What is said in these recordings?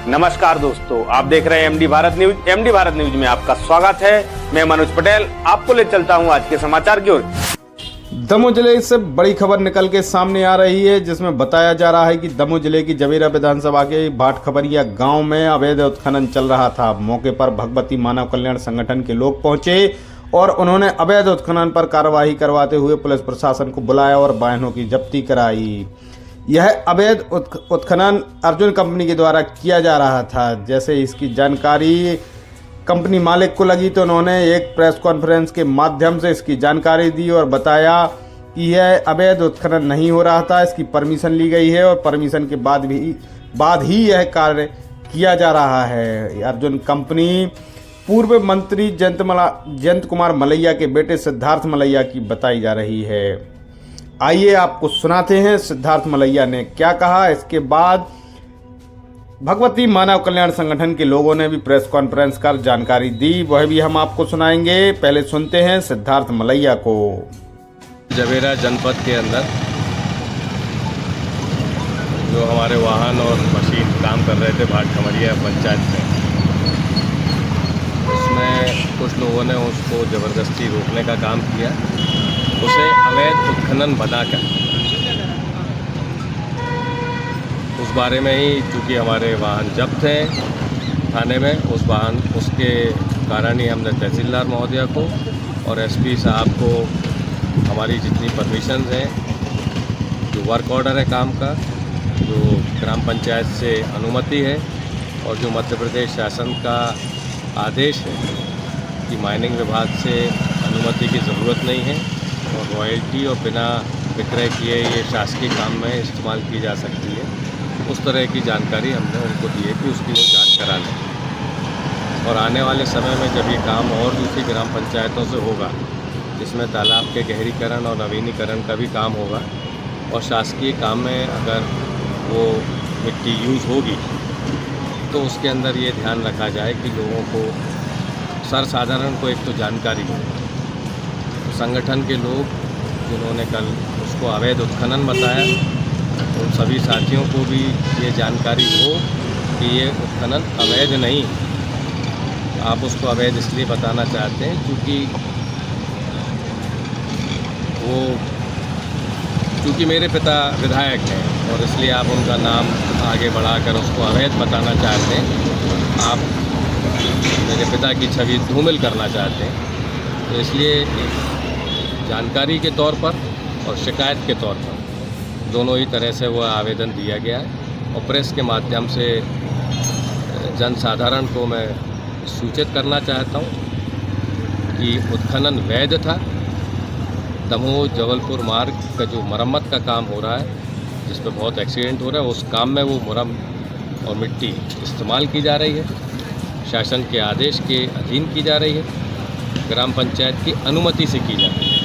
नमस्कार दोस्तों, आप देख रहे हैं MD Bharat news. MD Bharat news में आपका स्वागत है। मैं मनोज पटेल आपको ले चलता हूं आज के समाचार की ओर। दमोह जिले से बड़ी खबर निकल के सामने आ रही है, जिसमें बताया जा रहा है कि दमोह जिले की जवेरा विधानसभा के भाटखबरिया गांव में अवैध उत्खनन चल रहा था। मौके पर भगवती मानव कल्याण संगठन के लोग पहुंचे और उन्होंने अवैध उत्खनन पर कार्रवाई करवाते हुए पुलिस प्रशासन को बुलाया और वाहनों की जब्ती कराई। यह अवैध उत्खनन अर्जुन कंपनी के द्वारा किया जा रहा था। जैसे इसकी जानकारी कंपनी मालिक को लगी तो उन्होंने एक प्रेस कॉन्फ्रेंस के माध्यम से इसकी जानकारी दी और बताया कि यह अवैध उत्खनन नहीं हो रहा था, इसकी परमिशन ली गई है और परमिशन के बाद ही यह कार्य किया जा रहा है। अर्जुन कंपनी पूर्व मंत्री जयंत कुमार मलैया के बेटे सिद्धार्थ मलैया की बताई जा रही है। आइए आपको सुनाते हैं सिद्धार्थ मलैया ने क्या कहा। इसके बाद भगवती मानव कल्याण संगठन के लोगों ने भी प्रेस कॉन्फ्रेंस कर जानकारी दी, वह भी हम आपको सुनाएंगे। पहले सुनते हैं सिद्धार्थ मलैया को। जवेरा जनपद के अंदर जो हमारे वाहन और मशीन काम कर रहे थे भाटखबरिया पंचायत में, उसमें कुछ लोगों ने उसको ज़बरदस्ती रोकने का काम किया, उसे अवैध उत्खनन बनाकर। उस बारे में ही चूँकि हमारे वाहन जब्त हैं थाने में, उसके कारण ही हमने तहसीलदार महोदया को और एसपी साहब को हमारी जितनी परमिशंस हैं, जो वर्क ऑर्डर है काम का, जो ग्राम पंचायत से अनुमति है और जो मध्य प्रदेश शासन का आदेश है कि माइनिंग विभाग से अनुमति की ज़रूरत नहीं है और रॉयल्टी और बिना विक्रय किए ये शासकीय काम में इस्तेमाल की जा सकती है, उस तरह की जानकारी हमने उनको दी है कि उसकी वो जांच करा लें। और आने वाले समय में जब ये काम और दूसरी ग्राम पंचायतों से होगा, जिसमें तालाब के गहरीकरण और नवीनीकरण का भी काम होगा और शासकीय काम में अगर वो मिट्टी यूज़ होगी तो उसके अंदर ये ध्यान रखा जाए कि लोगों को सर्वसाधारण को एक तो जानकारी हो। संगठन के लोग जिन्होंने कल उसको अवैध उत्खनन बताया, उन सभी साथियों को भी ये जानकारी हो कि ये उत्खनन अवैध नहीं। आप उसको अवैध इसलिए बताना चाहते हैं क्योंकि मेरे पिता विधायक हैं और इसलिए आप उनका नाम आगे बढ़ाकर उसको अवैध बताना चाहते हैं। आप मेरे पिता की छवि धूमिल करना चाहते हैं। तो इसलिए जानकारी के तौर पर और शिकायत के तौर पर दोनों ही तरह से वह आवेदन दिया गया है और प्रेस के माध्यम से जनसाधारण को मैं सूचित करना चाहता हूँ कि उत्खनन वैध था। दमोह जबलपुर मार्ग का जो मरम्मत का काम हो रहा है, जिस पर बहुत एक्सीडेंट हो रहा है, उस काम में वो मुरम और मिट्टी इस्तेमाल की जा रही है, शासन के आदेश के अधीन की जा रही है, ग्राम पंचायत की अनुमति से की जा रही है।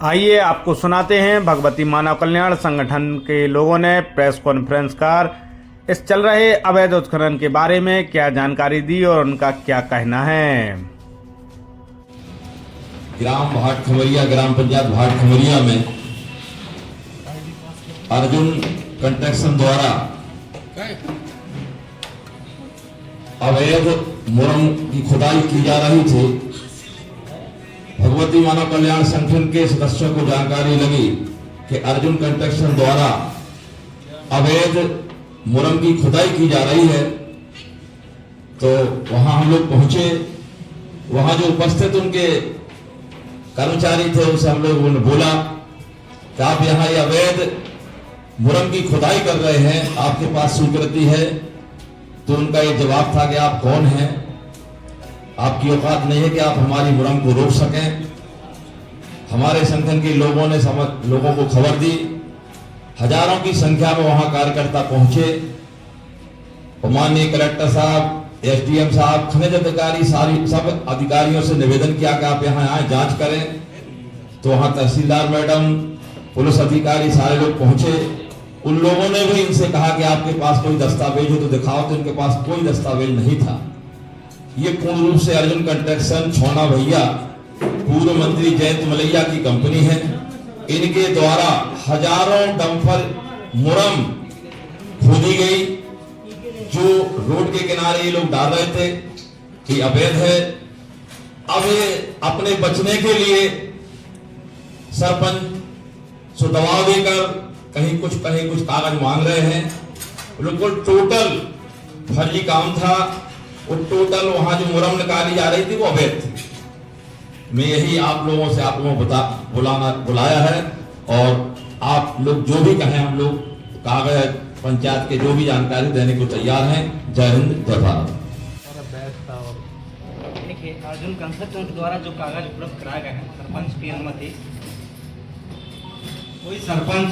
आइए आपको सुनाते हैं भगवती मानव कल्याण संगठन के लोगों ने प्रेस कॉन्फ्रेंस कर इस चल रहे अवैध उत्खनन के बारे में क्या जानकारी दी और उनका क्या कहना है। ग्राम भाटखबरिया, ग्राम पंचायत भाटखबरिया में अर्जुन कंस्ट्रक्शन द्वारा अवैध मुरम की खुदाई की जा रही थी। भगवती मानव कल्याण संगठन के सदस्यों को जानकारी लगी कि अर्जुन कंस्ट्रक्शन द्वारा अवैध मुरम की खुदाई की जा रही है, तो वहां हम लोग पहुंचे। वहां जो उपस्थित उनके कर्मचारी थे उनसे हम लोगों ने बोला कि आप यहाँ ये अवैध मुरम की खुदाई कर रहे हैं, आपके पास स्वीकृति है? तो उनका ये जवाब था कि आप कौन हैं, आपकी औकात नहीं है कि आप हमारी मुरम को रोक सकें। हमारे संगठन के लोगों ने लोगों को खबर दी, हजारों की संख्या में वहां कार्यकर्ता पहुंचे। माननीय कलेक्टर साहब, एसडीएम साहब, खनिज अधिकारी, सब अधिकारियों से निवेदन किया कि आप यहाँ आए, जांच करें। तो वहां तहसीलदार मैडम, पुलिस अधिकारी, सारे लोग पहुंचे। उन लोगों ने भी इनसे कहा कि आपके पास कोई दस्तावेज हो तो दिखाओ, तो इनके पास कोई दस्तावेज नहीं था। ये पूर्ण रूप से अर्जुन कंस्ट्रक्शन छोना भैया पूर्व मंत्री जयंत मलैया की कंपनी है। इनके द्वारा हजारों डंपर मुरम खोदी गई। जो रोड के किनारे ये लोग डाल रहे थे कि अवैध है, अब ये अपने बचने के लिए सरपंच से दबाव देकर कहीं कुछ कागज मांग रहे हैं। बिल्कुल टोटल फर्जी काम था। वो टोटल वहां जो मुरम निकाली जा रही थी वो अवैध थी। मैं यही आप लोगों को बुलाया है, और आप लोग जो भी कहें हम लोग कागज पंचायत के जो भी जानकारी देने को तैयार हैं। जय हिंद, जय भारत। देखिए, अर्जुन कंस्ट्रक्शन के द्वारा जो कागज उपलब्ध कराए गए हैं सरपंच की अनुमति, कोई सरपंच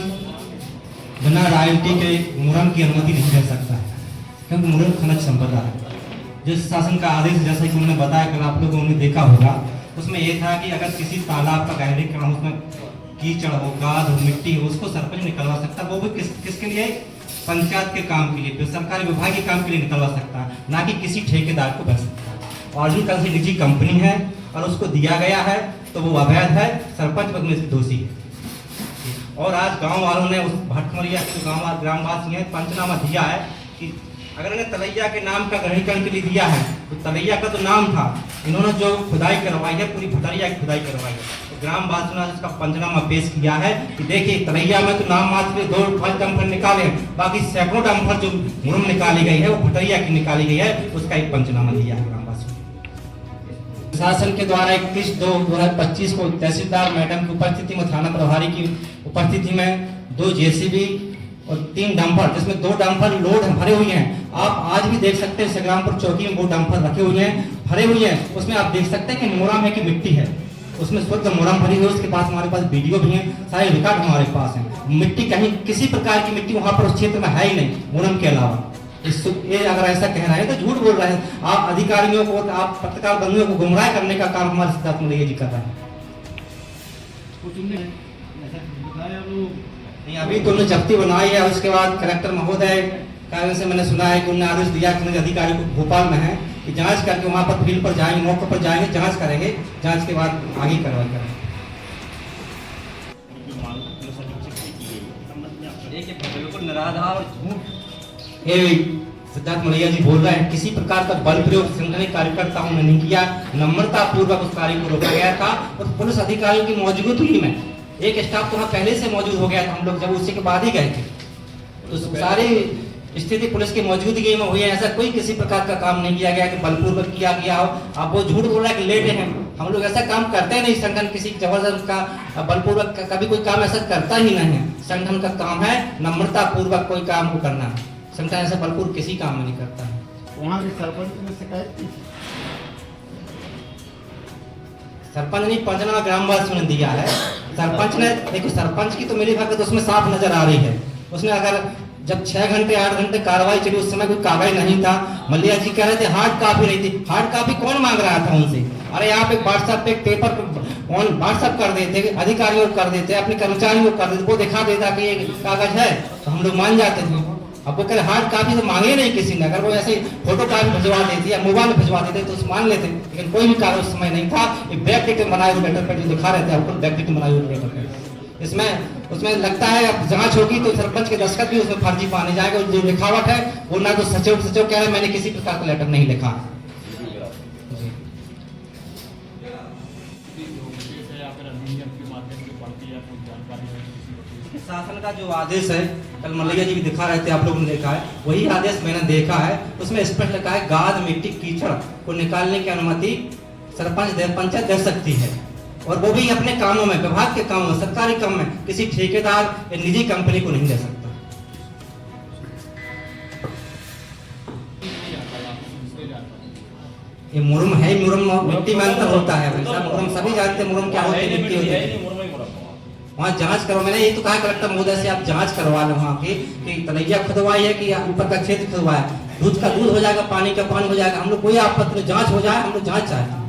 बिना रॉयल्टी के मुरम की अनुमति नहीं दे सकता है, क्योंकि मुरम खनिज संपदा है। जिस शासन का आदेश, जैसे कि उन्होंने बताया, कल आप लोगों ने देखा होगा, उसमें यह था कि अगर किसी तालाब का गहरीकरण, उसमें कीचड़ हो, गाद हो, मिट्टी हो, उसको सरपंच निकलवा सकता है। वो भी किसके लिए? पंचायत के काम के लिए, सरकारी विभाग के काम के लिए निकलवा सकता है, ना कि किसी ठेकेदार को कर सकता है। और अर्जुन कंस्ट्रक्शन निजी कंपनी है और उसको दिया गया है, तो वो अवैध है। सरपंच पद में इसके दोषी है। और आज गांव वालों ने, उस भटखमरिया के गांव ग्रामवासी हैं, पंचनामा दिया है कि अगर इन्हें तलैया के नाम का ग्रहणीकरण के लिए दिया है, तो तलैया का तो नाम था, इन्होंने जो खुदाई करवाई है, पूरी भटरिया की खुदाई करवाई है। तो ग्रामवासियों ने इसका पंचनामा पेश किया है कि देखिए, तलैया में तो नाम मात्र 2 डंपर निकाले, बाकी सैकड़ों डंपर जो मुरम निकाली गई है वो भटरिया की निकाली गई है। उसका एक पंचनामा दिया है ग्रामवासियों ने। प्रशासन के द्वारा 21/2/2025 को तहसीलदार मैडम की उपस्थिति में, थाना प्रभारी की उपस्थिति में 2 जेसीबी और 3 डंपर, जिसमें 2 डंपर लोड भरे हुए हैं। आप आज भी देख सकते हैं संग्रामपुर चौकी में वो डंपर रखे हुए हैं, भरे हुए हैं। उसमें आप देख सकते हैं कि मुरम है कि मिट्टी है, उसमें शुद्ध मुरम भरी हुई। उसके पास हमारे पास वीडियो भी है, सारे रिकॉर्ड हमारे पास है। मिट्टी कहीं किसी प्रकार की मिट्टी वहां पर उस क्षेत्र में है ही नहीं, मुरम के अलावा। ये अगर ऐसा कह रहे हैं तो झूठ बोल रहे हैं। आप अधिकारियों को, आप पत्रकार बंधुओं को गुमराह करने का काम हमारे सिद्धार्थ मलैया जी कर रहे हैं। नहीं, अभी तो उन्होंने जब्ती बनाई है। उसके बाद कलेक्टर महोदय कारण से मैंने सुना है कि उन्होंने आदेश दिया कि अधिकारी को भोपाल में है कि जांच करके वहां पर फील्ड पर जाएंगे, मौके पर जाएंगे, जांच करेंगे, जांच के बाद आगे कार्रवाई करेंगे। बिल्कुल निराधार और झूठ ये सिद्धार्थ मलैया जी बोल रहे हैं। किसी प्रकार का बल प्रयोग संगठनिक कार्यकर्ताओं ने नहीं किया, नम्रता पूर्वक उस कार्य को रोका गया था। और पुलिस अधिकारियों की मौजूदगी में एक स्टाफ तो वहाँ पहले से मौजूद हो गया था, हम लोग जब उसी के बाद ही गए थे। तो सारी स्थिति पुलिस की मौजूदगी में हुई है। ऐसा कोई किसी प्रकार का काम नहीं किया गया कि बलपूर्वक किया गया हो। आप वो झूठ बोल रहा है कि लेट हैं, हम लोग ऐसा काम करते नहीं। संगठन किसी जबरदस्त का बलपूर्वक कभी कोई काम ऐसा करता ही नहीं है। संगठन का काम है नम्रता पूर्वक कोई काम को करना। संगठन ऐसा बलपूर्वक किसी काम में नहीं करता है। वहाँ के सरपंच ने शिकायत की, सरपंच नहीं, पंचनामा ग्रामवासियों ने दिया है। सरपंच ने, देखो सरपंच की तो मेरी भगत उसमें साफ नजर आ रही है। उसने अगर जब 6 घंटे 8 घंटे कार्रवाई चली, उस समय कोई कागज नहीं था। मलैया जी कह रहे थे हार्ड कॉपी नहीं थी। हार्ड कॉपी कौन मांग रहा था उनसे? अरे यहाँ पे व्हाट्सएप पे पेपर ऑन व्हाट्सएप कर देते, अधिकारियों को कर देते, अपने कर्मचारियों को कर देते, वो दिखा देता कि ये कागज है, तो हम लोग मान जाते थे। अब वो कह हार्ड कॉपी तो मांगे नहीं किसी ने। अगर वो ऐसे फोटो कॉपी भिजवा देती या मोबाइल में भिजवा देते तो उस मान लेते, लेकिन कोई भी कागज उस समय नहीं था। ये बैक डेट बनाए हुए लेटर पे जो दिखा रहे थे आपको, बैक डेट बनाए हुए लेटर पे, इसमें उसमें लगता है अब जांच होगी तो सरपंच के दस्तखत भी उसमें फर्जी पाने जाएगा। जो लिखावट है वो ना तो सचिव कह रहे हैं मैंने किसी प्रकार का लेटर नहीं लिखा। शासन का जो आदेश है, कल मलैया जी भी दिखा रहे थे, आप लोगों ने देखा है, वही आदेश मैंने देखा है। उसमें स्पष्ट लिखा है गाद मिट्टी कीचड़ को निकालने की अनुमति सरपंच पंचायत दे सकती है, और वो भी अपने कामों में, विभाग के कामों में, सरकारी काम में, किसी ठेकेदार या निजी कंपनी को नहीं दे सकता। ये मुरम है, मुरम मिट्टी में अंतर होता है। वैसा मुरम सभी जानते हैं, मुरम क्या होती है, मिट्टी होती है। वहाँ जांच करो, मैंने ये तो कहा कलेक्टर महोदय से आप जांच करवा लो वहाँ की कि तलैया खुदवाई है कि ऊपर का क्षेत्र खुदवाया। दूध का दूध हो जाएगा, पानी का पानी हो जाएगा, हम लोग कोई आपत्ति नहीं, जांच हो जाए, हम लोग जांच चाहते हैं।